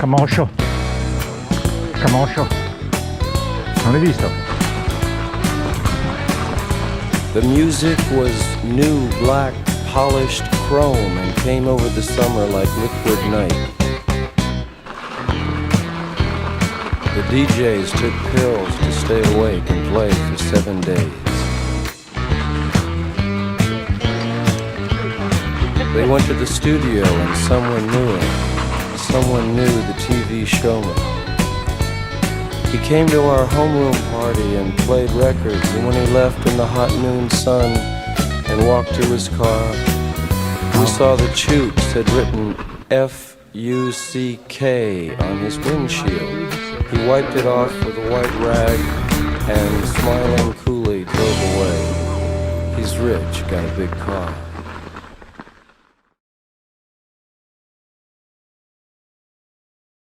Camoscio. Camoscio. Non l'hai visto? The music was new, black, polished chrome and came over the summer like liquid night. The DJs took pills to stay awake and play for 7 days. They went to the studio and someone knew him. Someone knew the TV showman. He came to our homeroom party and played records, and when he left in the hot noon sun and walked to his car, we saw the Chooks had written F-U-C-K on his windshield. He wiped it off with a white rag and, smiling coolly, drove away. He's rich, got a big car.